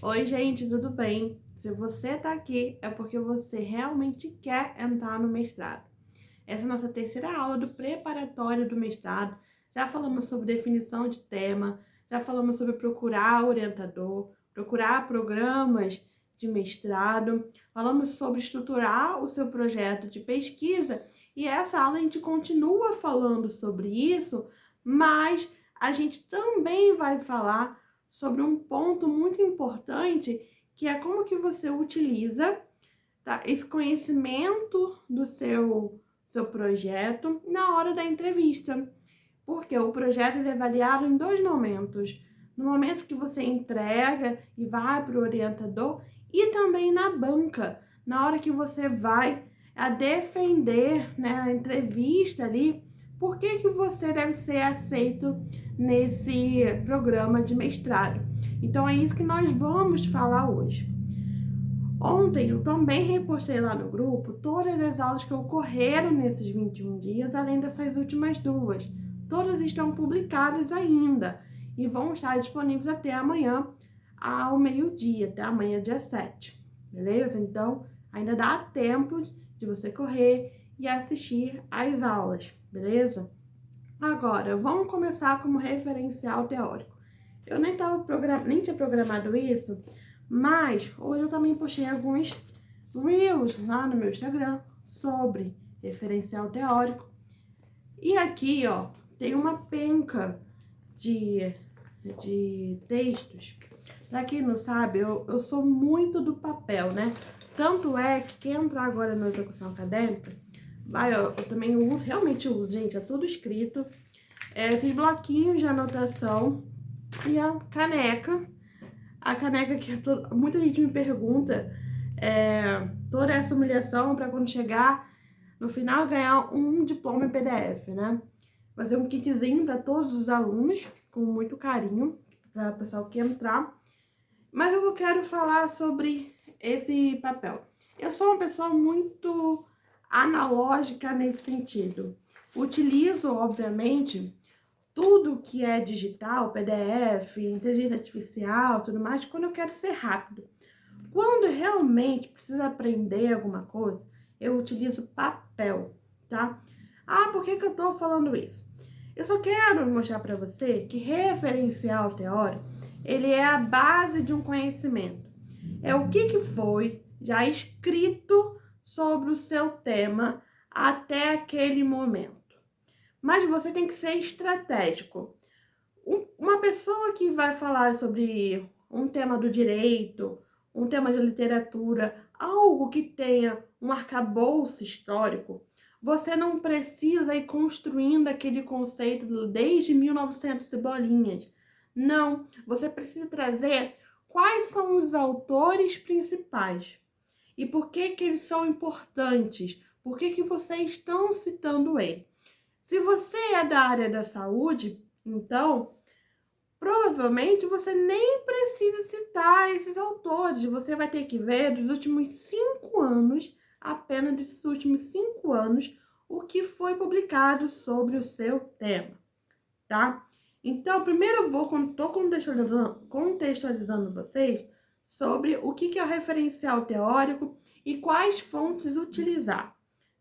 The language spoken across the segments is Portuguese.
Oi, gente, tudo bem? Se você tá aqui, é porque você realmente quer entrar no mestrado. Essa é a nossa terceira aula do preparatório do mestrado. Já falamos sobre definição de tema, já falamos sobre procurar orientador, procurar programas de mestrado, falamos sobre estruturar o seu projeto de pesquisa e essa aula a gente continua falando sobre isso, mas a gente também vai falar sobre um ponto muito importante que é como que você utiliza, tá, esse conhecimento do seu projeto na hora da entrevista. Porque o projeto ele é avaliado em dois momentos. No momento que você entrega e vai para o orientador e também na banca, na hora que você vai a defender, né, a entrevista ali, por que que você deve ser aceito nesse programa de mestrado. Então é isso que nós vamos falar hoje. Ontem eu também repostei lá no grupo todas as aulas que ocorreram nesses 21 dias, além dessas últimas duas. Todas estão publicadas ainda e vão estar disponíveis até amanhã ao meio-dia, até amanhã, dia 7. Beleza? Então, ainda dá tempo de você correr e assistir às aulas, beleza? Agora, vamos começar como referencial teórico. Eu nem tinha programado isso, mas hoje eu também postei alguns Reels lá no meu Instagram sobre referencial teórico. E aqui, ó, tem uma penca de, de textos. Pra quem não sabe, eu sou muito do papel, né? Tanto é que quem entrar agora na execução acadêmica, eu também uso, realmente uso, gente, é tudo escrito. Fiz bloquinhos de anotação e a caneca que muita gente me pergunta, toda essa humilhação para quando chegar no final ganhar um diploma em PDF, né? Fazer um kitzinho para todos os alunos, com muito carinho, para o pessoal que entrar. Mas eu quero falar sobre esse papel. Eu sou uma pessoa muito analógica nesse sentido. Utilizo, obviamente, tudo que é digital, PDF, inteligência artificial, tudo mais, quando eu quero ser rápido. Quando realmente preciso aprender alguma coisa, eu utilizo papel, tá? Ah, por que que eu tô falando isso? Eu só quero mostrar para você que referencial teórico, ele é a base de um conhecimento. É o que foi já escrito sobre o seu tema até aquele momento. Mas você tem que ser estratégico. Uma pessoa que vai falar sobre um tema do direito, um tema de literatura, algo que tenha um arcabouço histórico, você não precisa ir construindo aquele conceito desde 1900 e bolinhas. Não, você precisa trazer quais são os autores principais e por que que eles são importantes, por que que vocês estão citando ele. Se você é da área da saúde, então provavelmente você nem precisa citar esses autores. Você vai ter que ver dos últimos 5 anos, apenas desses últimos 5 anos, o que foi publicado sobre o seu tema, tá? Então, primeiro eu tô contextualizando vocês sobre o que é o referencial teórico e quais fontes utilizar,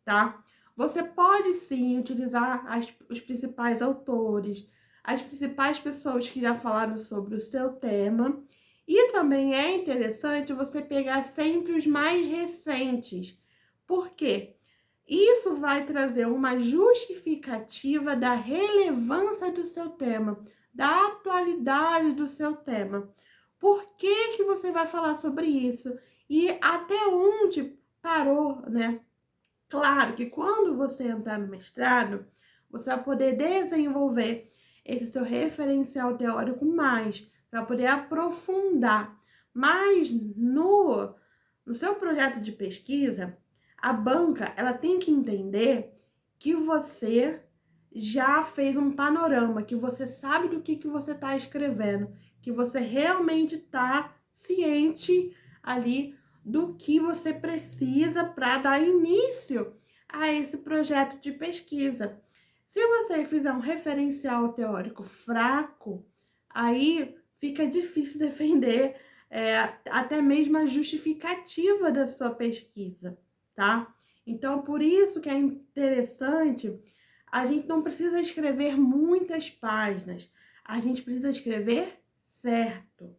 tá? Você pode sim utilizar os principais autores, as principais pessoas que já falaram sobre o seu tema, e também é interessante você pegar sempre os mais recentes. Por quê? Isso vai trazer uma justificativa da relevância do seu tema, da atualidade do seu tema. Por que que você vai falar sobre isso? E até onde parou, né? Claro que quando você entrar no mestrado, você vai poder desenvolver esse seu referencial teórico mais, vai poder aprofundar. Mas no seu projeto de pesquisa, a banca ela tem que entender que você já fez um panorama, que você sabe do que você está escrevendo, que você realmente está ciente ali do que você precisa para dar início a esse projeto de pesquisa. Se você fizer um referencial teórico fraco, aí fica difícil defender até mesmo a justificativa da sua pesquisa, tá? Então, por isso que é interessante, a gente não precisa escrever muitas páginas, a gente precisa escrever certo,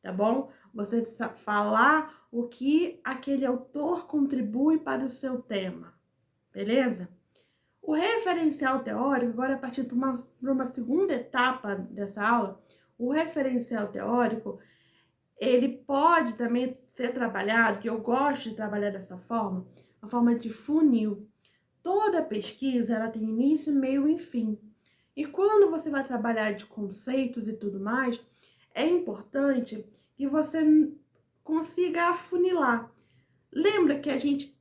tá bom? Você falar o que aquele autor contribui para o seu tema, beleza? O referencial teórico, agora a partir de uma segunda etapa dessa aula, o referencial teórico, ele pode também ser trabalhado, que eu gosto de trabalhar dessa forma, a forma de funil. Toda pesquisa, ela tem início, meio e fim. E quando você vai trabalhar de conceitos e tudo mais, é importante que você consiga afunilar. Lembra que a gente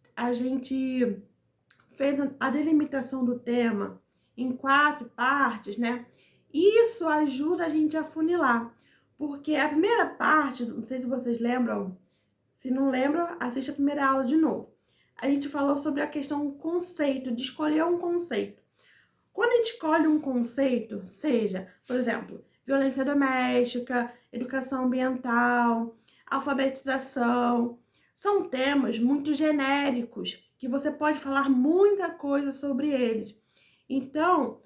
fez a delimitação do tema em 4 partes, né? Isso ajuda a gente a afunilar. Porque a primeira parte, não sei se vocês lembram, se não lembram, assista a primeira aula de novo. A gente falou sobre a questão conceito, de escolher um conceito. Quando a gente escolhe um conceito, seja, por exemplo, violência doméstica, educação ambiental, alfabetização, são temas muito genéricos que você pode falar muita coisa sobre eles. Então,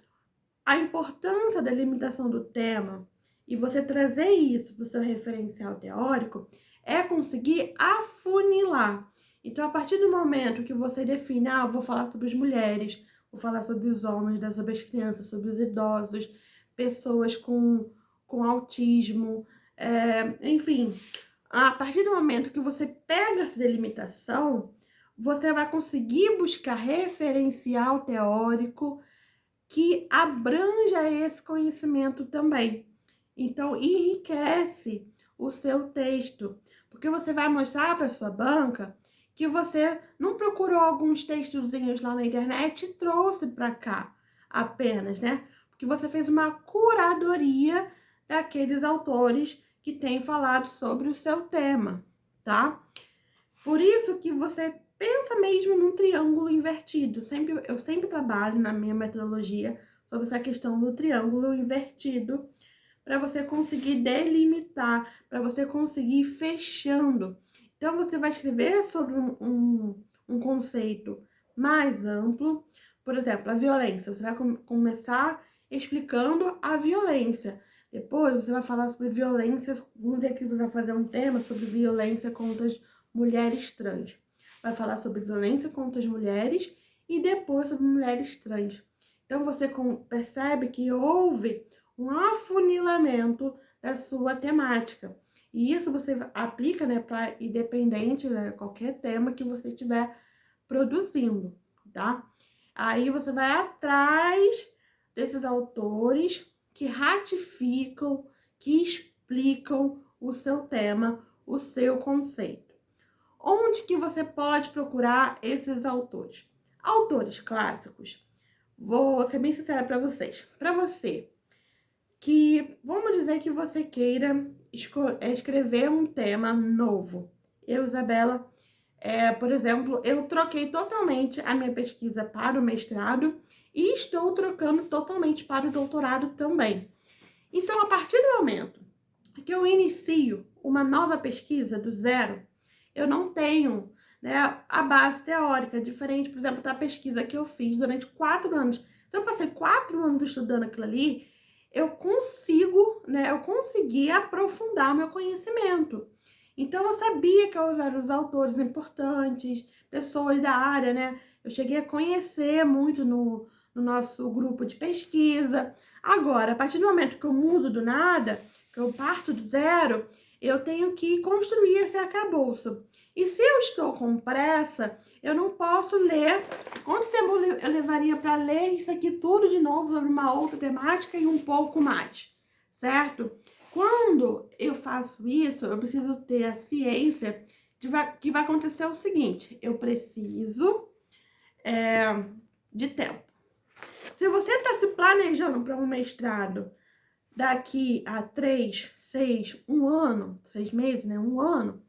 a importância da limitação do tema e você trazer isso para o seu referencial teórico é conseguir afunilar. Então, a partir do momento que você define, eu vou falar sobre as mulheres, vou falar sobre os homens, sobre as crianças, sobre os idosos, pessoas com autismo, enfim. A partir do momento que você pega essa delimitação, você vai conseguir buscar referencial teórico que abranja esse conhecimento também. Então, enriquece o seu texto, porque você vai mostrar para sua banca que você não procurou alguns textozinhos lá na internet e trouxe para cá apenas, né? Porque você fez uma curadoria daqueles autores que têm falado sobre o seu tema, tá? Por isso que você pensa mesmo num triângulo invertido. Eu sempre trabalho na minha metodologia sobre essa questão do triângulo invertido para você conseguir delimitar, para você conseguir ir fechando. Então, você vai escrever sobre um conceito mais amplo. Por exemplo, a violência. Você vai começar explicando a violência. Depois, você vai falar sobre violências. Vamos dizer que você vai fazer um tema sobre violência contra as mulheres trans. Vai falar sobre violência contra as mulheres e depois sobre mulheres trans. Então, você percebe que houve um afunilamento da sua temática. E isso você aplica, né, para independente, né, qualquer tema que você estiver produzindo, tá? Aí você vai atrás desses autores que ratificam, que explicam o seu tema, o seu conceito. Onde que você pode procurar esses autores? Autores clássicos. Vou ser bem sincera para vocês. Para você que, vamos dizer que você queira escrever um tema novo. Eu, Isabela, por exemplo, eu troquei totalmente a minha pesquisa para o mestrado e estou trocando totalmente para o doutorado também. Então, a partir do momento que eu inicio uma nova pesquisa do zero, eu não tenho, né, a base teórica, diferente, por exemplo, da pesquisa que eu fiz durante 4 anos. Se eu passei 4 anos estudando aquilo ali, eu consegui aprofundar meu conhecimento. Então, eu sabia que eram os autores importantes, pessoas da área, né? Eu cheguei a conhecer muito no nosso grupo de pesquisa. Agora, a partir do momento que eu mudo do nada, que eu parto do zero, eu tenho que construir esse arcabouço. E se eu estou com pressa, eu não posso ler. Quanto tempo eu levaria para ler isso aqui tudo de novo sobre uma outra temática e um pouco mais, certo? Quando eu faço isso, eu preciso ter a ciência que vai acontecer o seguinte: eu preciso de tempo. Se você está se planejando para um mestrado daqui a 3, 6, 1 ano, 6 meses, né? 1 ano,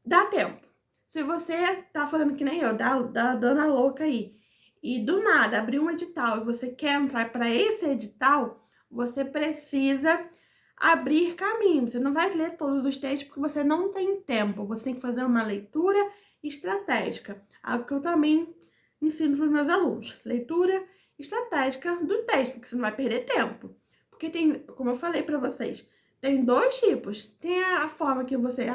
dá tempo. Se você tá falando que nem eu, da dona louca aí, e do nada abrir um edital e você quer entrar para esse edital, você precisa abrir caminho. Você não vai ler todos os textos porque você não tem tempo. Você tem que fazer uma leitura estratégica. Algo que eu também ensino para os meus alunos. Leitura estratégica do texto, porque você não vai perder tempo. Porque tem, como eu falei para vocês, tem dois tipos. Tem a forma que você,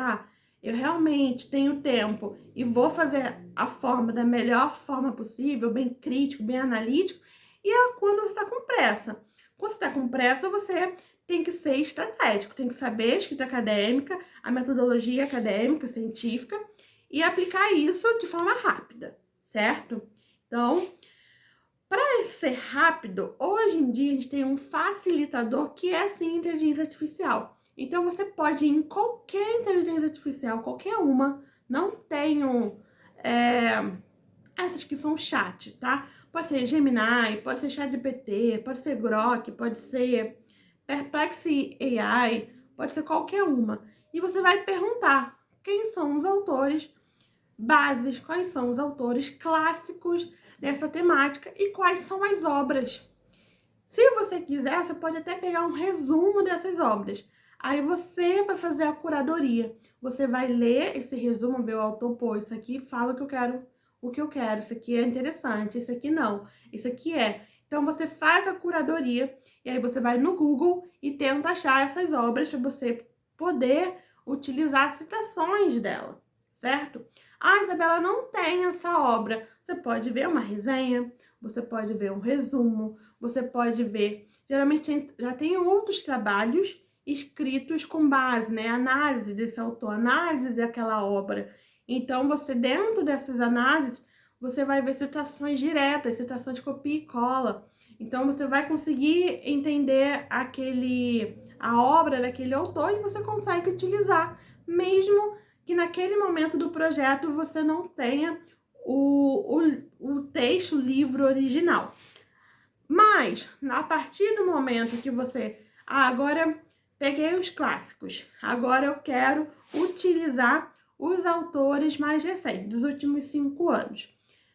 eu realmente tenho tempo e vou fazer a forma da melhor forma possível, bem crítico, bem analítico, e é quando você está com pressa. Quando você está com pressa, você tem que ser estratégico, tem que saber a escrita acadêmica, a metodologia acadêmica, científica, e aplicar isso de forma rápida, certo? Então, para ser rápido, hoje em dia a gente tem um facilitador que é sim inteligência artificial. Então você pode ir em qualquer inteligência artificial, qualquer uma, não tenho essas que são chat, tá? Pode ser Gemini, pode ser ChatGPT, pode ser Grok, pode ser Perplexity AI, pode ser qualquer uma. E você vai perguntar quem são os autores bases, quais são os autores clássicos dessa temática e quais são as obras. Se você quiser, você pode até pegar um resumo dessas obras. Aí você vai fazer a curadoria. Você vai ler esse resumo, ver o autor, pô, isso aqui fala o que eu quero, isso aqui é interessante, isso aqui não, isso aqui é. Então você faz a curadoria e aí você vai no Google e tenta achar essas obras para você poder utilizar citações dela, certo? Isabela, não tem essa obra. Você pode ver uma resenha, você pode ver um resumo, você pode ver. Geralmente já tem outros trabalhos escritos com base, né? Análise desse autor, análise daquela obra. Então, você, dentro dessas análises, você vai ver citações diretas, citações de copia e cola. Então, você vai conseguir entender a obra daquele autor e você consegue utilizar, mesmo que naquele momento do projeto você não tenha o texto, o livro original. Mas, a partir do momento que você... agora peguei os clássicos, agora eu quero utilizar os autores mais recentes, dos últimos 5 anos.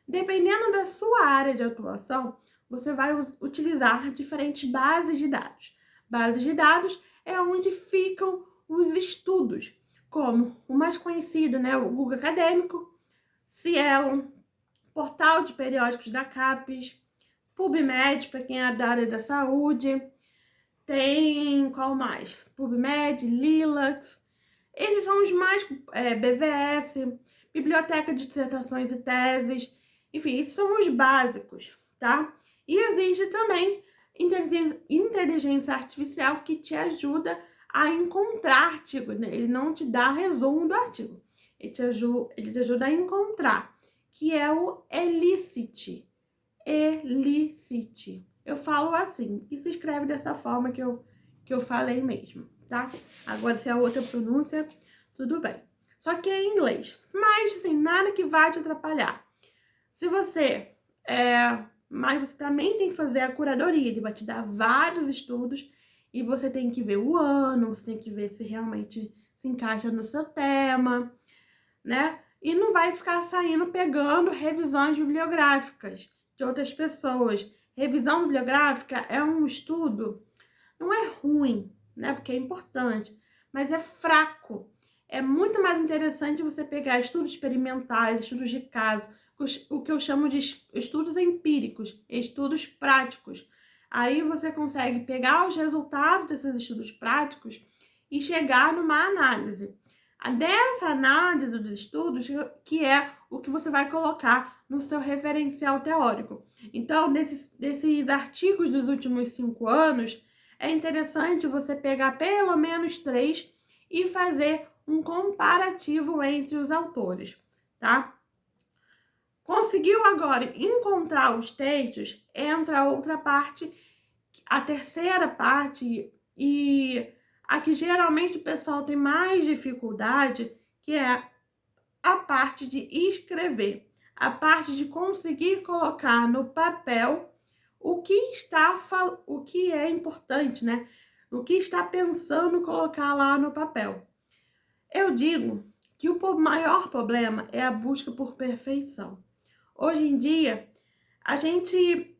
Dependendo da sua área de atuação, você vai utilizar diferentes bases de dados. Bases de dados é onde ficam os estudos, como o mais conhecido, né, o Google Acadêmico, Cielo, Portal de Periódicos da CAPES, PubMed, para quem é da área da saúde, tem qual mais? PubMed, Lilacs, esses são os mais, BVS, Biblioteca de Dissertações e Teses, enfim, esses são os básicos, tá? E existe também inteligência artificial que te ajuda a encontrar artigo, né? Ele não te dá resumo do artigo, ele te ajuda a encontrar, que é o Elicit. Elicit. Eu falo assim, e se escreve dessa forma que eu falei mesmo, tá? Agora, se é outra pronúncia, tudo bem. Só que é em inglês. Mas, assim, nada que vai te atrapalhar. Se você... mas você também tem que fazer a curadoria. Ele vai te dar vários estudos e você tem que ver o ano, você tem que ver se realmente se encaixa no seu tema, né? E não vai ficar saindo pegando revisões bibliográficas de outras pessoas. Revisão bibliográfica é um estudo, não é ruim, né? Porque é importante, mas é fraco. É muito mais interessante você pegar estudos experimentais, estudos de caso, o que eu chamo de estudos empíricos, estudos práticos. Aí você consegue pegar os resultados desses estudos práticos e chegar numa análise. Dessa análise dos estudos, que é o que você vai colocar no seu referencial teórico. Então, desses artigos dos últimos 5 anos, é interessante você pegar pelo menos 3 e fazer um comparativo entre os autores, tá? Conseguiu agora encontrar os textos, entra a outra parte, a terceira parte, e a que geralmente o pessoal tem mais dificuldade, que é a parte de escrever, a parte de conseguir colocar no papel o que é importante, né? O que está pensando colocar lá no papel. Eu digo que o maior problema é a busca por perfeição. Hoje em dia, a gente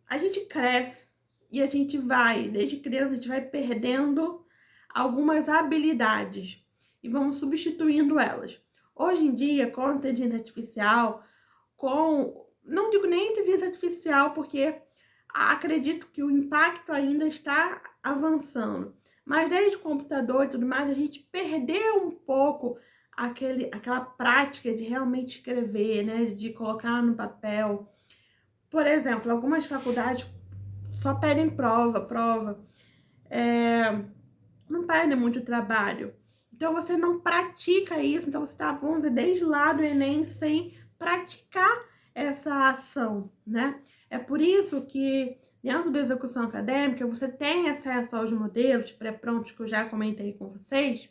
cresce e a gente vai, desde criança, a gente vai perdendo algumas habilidades e vamos substituindo elas. Hoje em dia, com a inteligência artificial, não digo nem inteligência artificial, porque acredito que o impacto ainda está avançando. Mas desde o computador e tudo mais, a gente perdeu um pouco aquela prática de realmente escrever, né? De colocar no papel. Por exemplo, algumas faculdades só pedem prova. Não perde muito trabalho. Então, você não pratica isso. Então, você tá, vamos dizer, desde lá do Enem sem praticar essa ação, né? É por isso que, dentro da execução acadêmica, você tem acesso aos modelos pré-prontos que eu já comentei com vocês,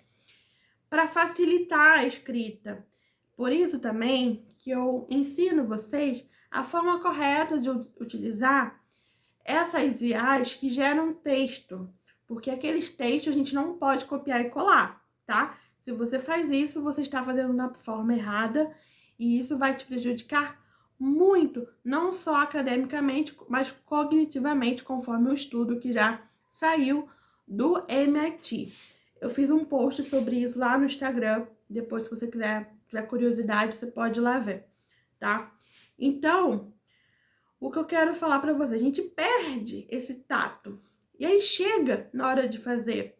para facilitar a escrita. Por isso também que eu ensino vocês a forma correta de utilizar essas IAs que geram texto, porque aqueles textos a gente não pode copiar e colar, tá? Se você faz isso, você está fazendo da forma errada e isso vai te prejudicar muito, não só academicamente, mas cognitivamente, conforme o estudo que já saiu do MIT. Eu fiz um post sobre isso lá no Instagram, depois se você tiver curiosidade, você pode ir lá ver, tá? Então, o que eu quero falar para você, a gente perde esse tato. E aí chega na hora de fazer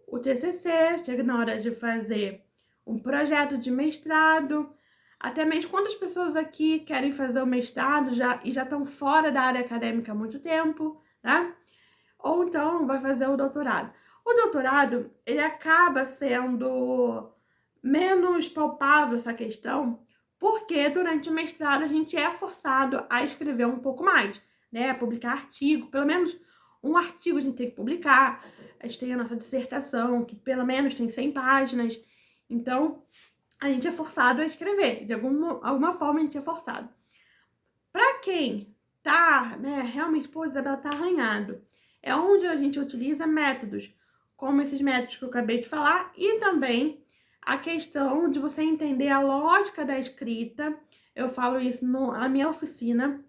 o TCC, chega na hora de fazer um projeto de mestrado, até mesmo quando as pessoas aqui querem fazer o mestrado já estão fora da área acadêmica há muito tempo, né? Ou então vai fazer o doutorado. O doutorado, ele acaba sendo menos palpável essa questão, porque durante o mestrado a gente é forçado a escrever um pouco mais, né? A publicar artigo, pelo menos um artigo a gente tem que publicar. A gente tem a nossa dissertação, que pelo menos tem 100 páginas. Então, a gente é forçado a escrever. De alguma forma, a gente é forçado. Para quem tá, né, realmente, pô, Isabela, tá arranhado, é onde a gente utiliza métodos, como esses métodos que eu acabei de falar, e também a questão de você entender a lógica da escrita. Eu falo isso na minha oficina,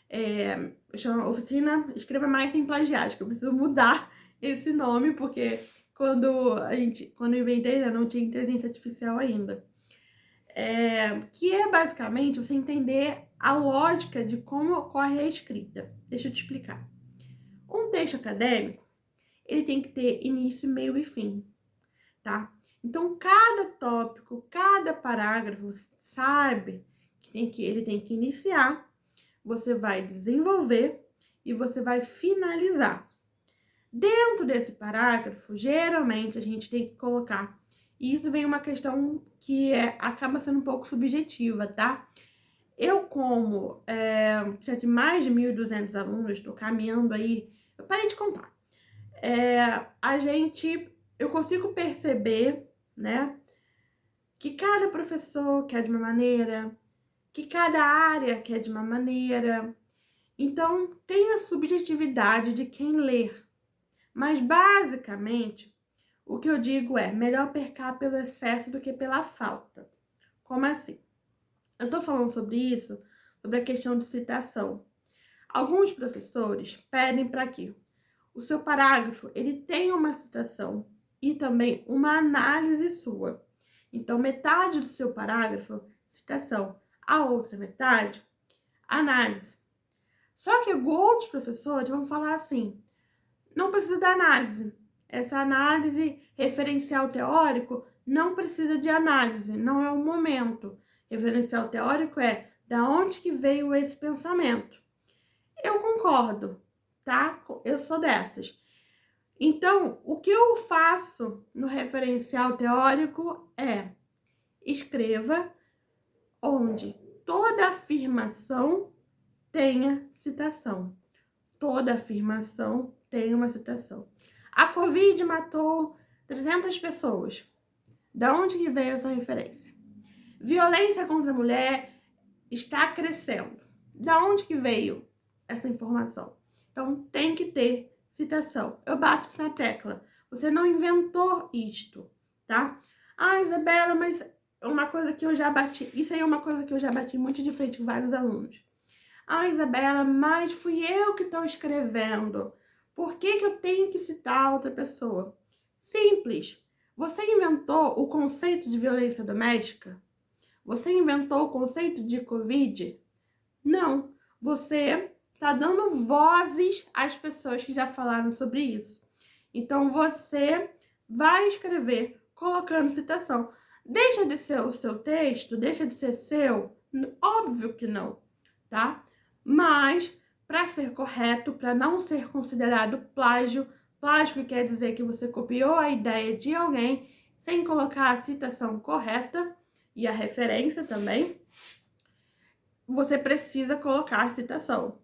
eu chamo oficina Escreva Mais Sem Plagiar, que eu preciso mudar esse nome, porque quando eu inventei, né, não tinha inteligência artificial ainda. Que é basicamente você entender a lógica de como ocorre a escrita. Deixa eu te explicar. Um texto acadêmico, ele tem que ter início, meio e fim, tá? Então, cada tópico, cada parágrafo, sabe que ele tem que iniciar, você vai desenvolver e você vai finalizar. Dentro desse parágrafo, geralmente a gente tem que colocar, e isso vem uma questão que acaba sendo um pouco subjetiva, tá? Eu, como já de mais de 1.200 alunos, estou caminhando aí, eu parei de contar. Eu consigo perceber, né, que cada professor quer de uma maneira, que cada área quer de uma maneira. Então, tem a subjetividade de quem ler. Mas, basicamente, o que eu digo é melhor pecar pelo excesso do que pela falta. Como assim? Eu tô falando sobre isso, sobre a questão de citação. Alguns professores pedem para que o seu parágrafo ele tenha uma citação e também uma análise sua. Então, metade do seu parágrafo, citação, a outra metade, análise. Só que outros professores vão falar assim, não precisa da análise. Essa análise referencial teórico não precisa de análise, não é o momento. Referencial teórico é da onde que veio esse pensamento. Eu concordo, tá? Eu sou dessas. Então, o que eu faço no referencial teórico é escreva onde toda afirmação tenha citação. Toda afirmação tem uma citação. A Covid matou 300 pessoas. Da onde que veio essa referência? Violência contra a mulher está crescendo. Da onde que veio essa informação? Então, tem que ter citação. Eu bato isso na tecla. Você não inventou isto, tá? Ah, Isabela, mas uma coisa que eu já bati... Isso aí é uma coisa que eu já bati muito de frente com vários alunos. Ah, Isabela, mas fui eu que estou escrevendo. Por que eu tenho que citar outra pessoa? Simples. Você inventou o conceito de violência doméstica? Você inventou o conceito de Covid? Não. Você está dando vozes às pessoas que já falaram sobre isso. Então, você vai escrever colocando citação. Deixa de ser o seu texto? Deixa de ser seu? Óbvio que não, tá? Mas, para ser correto, para não ser considerado plágio, plágio quer dizer que você copiou a ideia de alguém sem colocar a citação correta e a referência também, você precisa colocar a citação,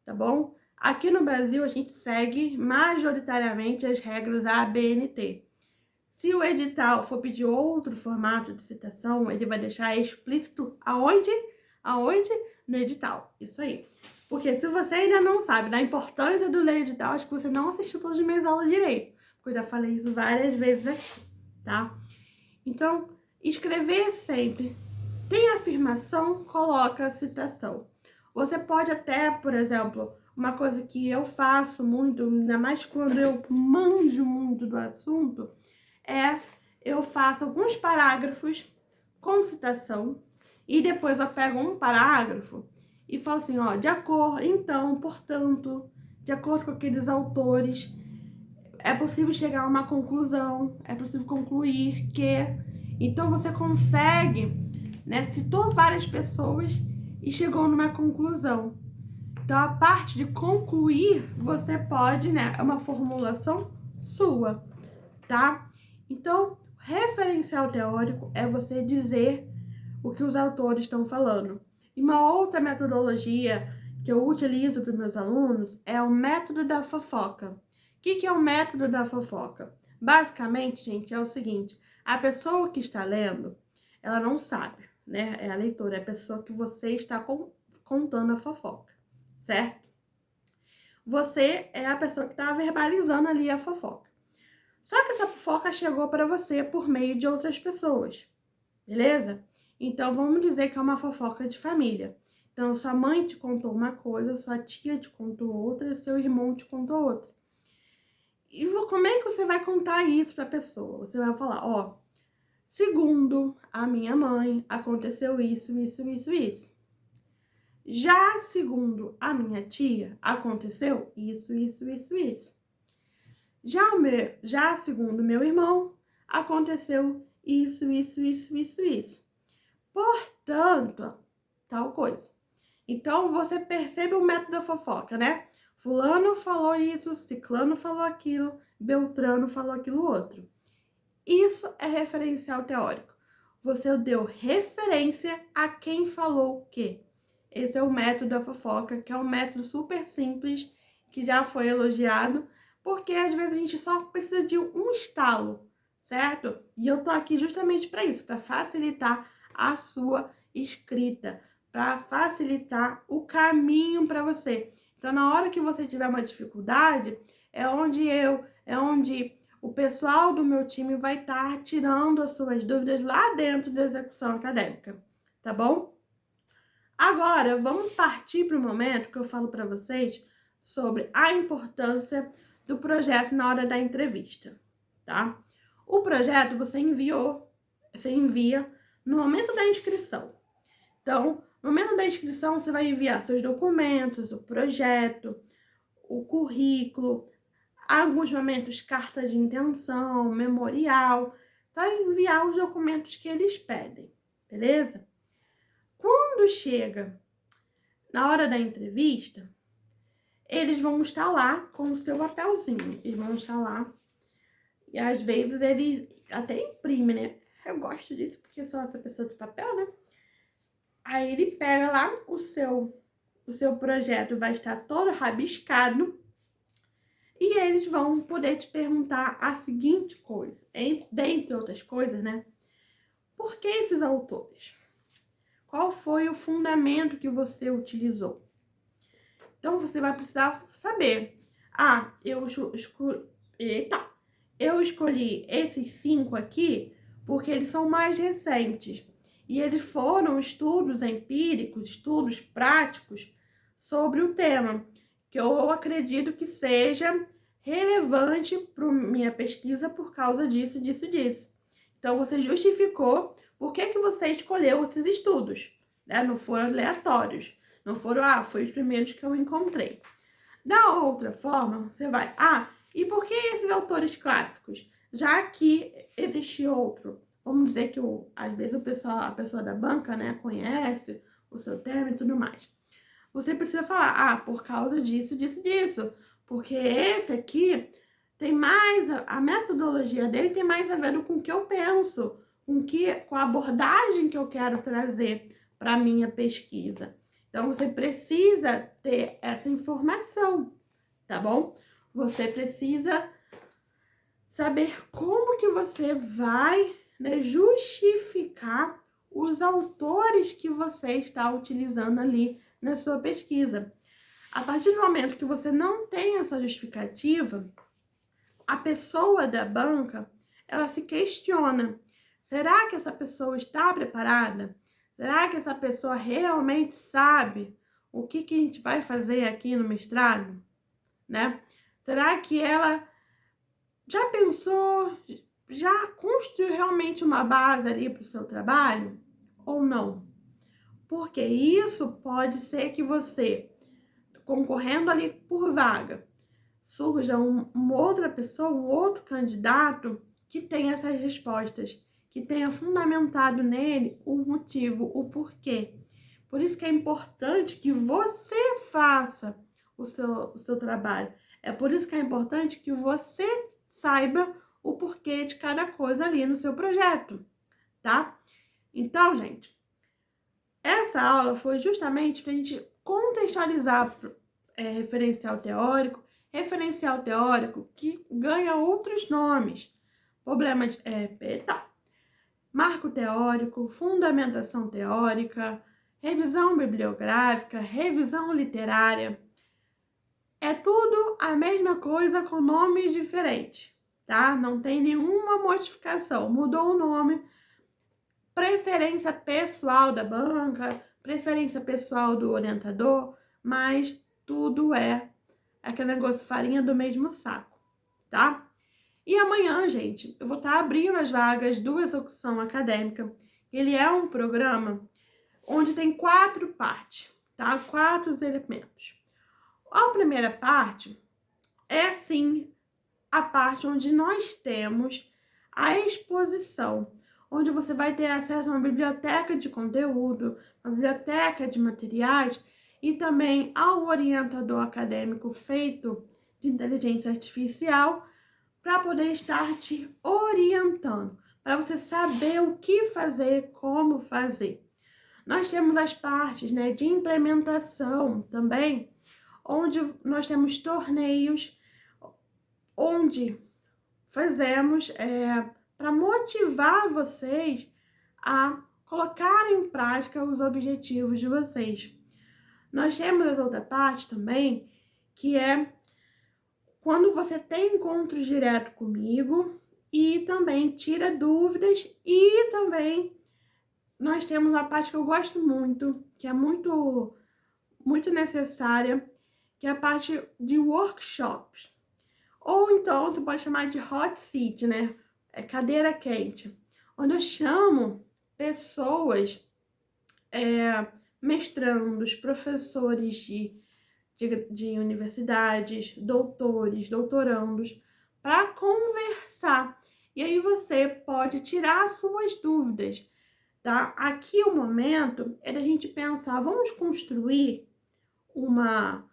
tá bom? Aqui no Brasil, a gente segue majoritariamente as regras ABNT. Se o edital for pedir outro formato de citação, ele vai deixar explícito aonde? Aonde? No edital. Isso aí. Porque se você ainda não sabe da importância do ler edital, acho que você não assistiu todas as minhas aulas direito. Porque eu já falei isso várias vezes aqui, tá? Então, escrever sempre. Tem afirmação, coloca a citação. Você pode até, por exemplo, uma coisa que eu faço muito, ainda mais quando eu manjo muito do assunto, eu faço alguns parágrafos com citação e depois eu pego um parágrafo e falo assim, ó, de acordo, então, portanto, de acordo com aqueles autores, é possível chegar a uma conclusão, é possível concluir que... Então, você consegue, né, citou várias pessoas e chegou numa conclusão. Então, a parte de concluir, você pode, né, é uma formulação sua, tá? Então, referencial teórico é você dizer o que os autores estão falando. E uma outra metodologia que eu utilizo para os meus alunos é o método da fofoca. O que é o método da fofoca? Basicamente, gente, é o seguinte, a pessoa que está lendo, ela não sabe, né? É a leitora, é a pessoa que você está contando a fofoca, certo? Você é a pessoa que está verbalizando ali a fofoca. Só que essa fofoca chegou para você por meio de outras pessoas, beleza? Então, vamos dizer que é uma fofoca de família. Então, sua mãe te contou uma coisa, sua tia te contou outra, seu irmão te contou outra. E como é que você vai contar isso para a pessoa? Você vai falar, ó, segundo a minha mãe, aconteceu isso, isso, isso, isso. Já segundo a minha tia, aconteceu isso, isso, isso, isso. Já segundo meu irmão, aconteceu isso, isso, isso, isso, isso. Portanto, tal coisa. Então, você percebe o método da fofoca, né? Fulano falou isso, ciclano falou aquilo, beltrano falou aquilo outro. Isso é referencial teórico. Você deu referência a quem falou o quê. Esse é o método da fofoca, que é um método super simples, que já foi elogiado, porque às vezes a gente só precisa de um estalo, certo? E eu tô aqui justamente para isso, para facilitar a sua escrita, para facilitar o caminho para você. Então, na hora que você tiver uma dificuldade, é onde o pessoal do meu time vai estar tirando as suas dúvidas lá dentro da execução acadêmica, tá bom? Agora, vamos partir para o momento que eu falo para vocês sobre a importância do projeto na hora da entrevista, tá? O projeto você envia no momento da inscrição. Então, no momento da inscrição, você vai enviar seus documentos, o projeto, o currículo, alguns momentos, carta de intenção, memorial, só enviar os documentos que eles pedem, beleza? Quando chega na hora da entrevista, eles vão estar lá com o seu papelzinho, eles vão estar lá, e às vezes eles até imprimem, né? Eu gosto disso porque eu sou essa pessoa de papel, né? Aí ele pega lá o seu projeto, vai estar todo rabiscado, e eles vão poder te perguntar a seguinte coisa, dentre outras coisas, né? Por que esses autores? Qual foi o fundamento que você utilizou? Então, você vai precisar saber. Ah, eu escolhi esses 5 aqui porque eles são mais recentes. E eles foram estudos empíricos, estudos práticos sobre o tema, que eu acredito que seja relevante para minha pesquisa por causa disso, disso, disso. Então, você justificou por que você escolheu esses estudos, né? Não foram aleatórios, não foram, foi os primeiros que eu encontrei. Da outra forma, você vai, e por que esses autores clássicos? Já que existe outro, vamos dizer que às vezes a pessoa da banca, né, conhece o seu termo e tudo mais. Você precisa falar, por causa disso, disso, disso. Porque esse aqui tem mais, a metodologia dele tem mais a ver com o que eu penso, com a abordagem que eu quero trazer para a minha pesquisa. Então, você precisa ter essa informação, tá bom? Você precisa saber como que você vai, né, justificar os autores que você está utilizando ali na sua pesquisa. A partir do momento que você não tem essa justificativa, a pessoa da banca, ela se questiona. Será que essa pessoa está preparada? Será que essa pessoa realmente sabe o que a gente vai fazer aqui no mestrado? Né? Será que ela já pensou, já construiu realmente uma base ali para o seu trabalho? Ou não? Porque isso pode ser que você, concorrendo ali por vaga, surja uma outra pessoa, um outro candidato que tenha essas respostas, que tenha fundamentado nele o motivo, o porquê. Por isso que é importante que você faça o seu trabalho. É por isso que é importante que você saiba o porquê de cada coisa ali no seu projeto, tá? Então, gente, essa aula foi justamente para a gente contextualizar referencial teórico que ganha outros nomes. Problema de marco teórico, fundamentação teórica, revisão bibliográfica, revisão literária. É tudo a mesma coisa com nomes diferentes, tá? Não tem nenhuma modificação. Mudou o nome, preferência pessoal da banca, preferência pessoal do orientador, mas tudo é aquele negócio farinha do mesmo saco, tá? E amanhã, gente, eu vou estar abrindo as vagas do Execução Acadêmica. Ele é um programa onde tem 4 partes, tá? 4 elementos. A primeira parte é, sim, a parte onde nós temos a exposição, onde você vai ter acesso a uma biblioteca de conteúdo, uma biblioteca de materiais e também ao orientador acadêmico feito de inteligência artificial para poder estar te orientando, para você saber o que fazer, como fazer. Nós temos as partes, né, de implementação também, onde nós temos torneios, onde fazemos para motivar vocês a colocar em prática os objetivos de vocês. Nós temos essa outra parte também, que é quando você tem encontros direto comigo e também tira dúvidas, e também nós temos uma parte que eu gosto muito, que é muito, muito necessária, que é a parte de workshops. Ou então você pode chamar de hot seat, né? É cadeira quente. Onde eu chamo pessoas, mestrandos, professores de universidades, doutores, doutorandos, para conversar. E aí você pode tirar as suas dúvidas, tá? Aqui o momento é da gente pensar, vamos construir uma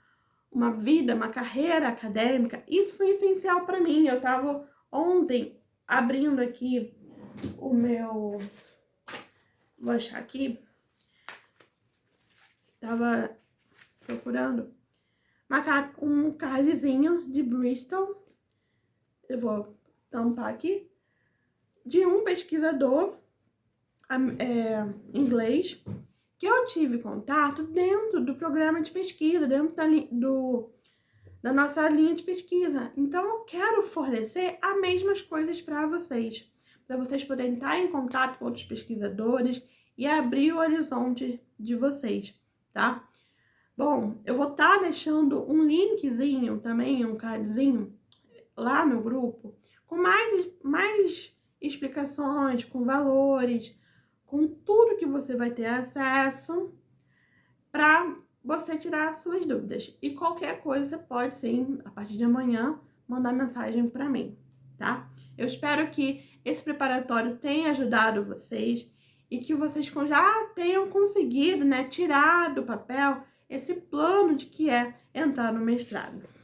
vida, uma carreira acadêmica. Isso foi essencial para mim. Eu estava ontem abrindo aqui o meu... Vou achar aqui. Estava procurando um cardzinho de Bristol. Eu vou tampar aqui. De um pesquisador inglês que eu tive contato dentro do programa de pesquisa, dentro da nossa linha de pesquisa. Então, eu quero fornecer as mesmas coisas para vocês poderem estar em contato com outros pesquisadores e abrir o horizonte de vocês, tá? Bom, eu vou estar deixando um linkzinho também, um cardzinho lá no grupo com mais explicações, com valores, com tudo que você vai ter acesso para você tirar as suas dúvidas. E qualquer coisa você pode, sim, a partir de amanhã, mandar mensagem para mim, tá? Eu espero que esse preparatório tenha ajudado vocês e que vocês já tenham conseguido, né, tirar do papel esse plano de que é entrar no mestrado.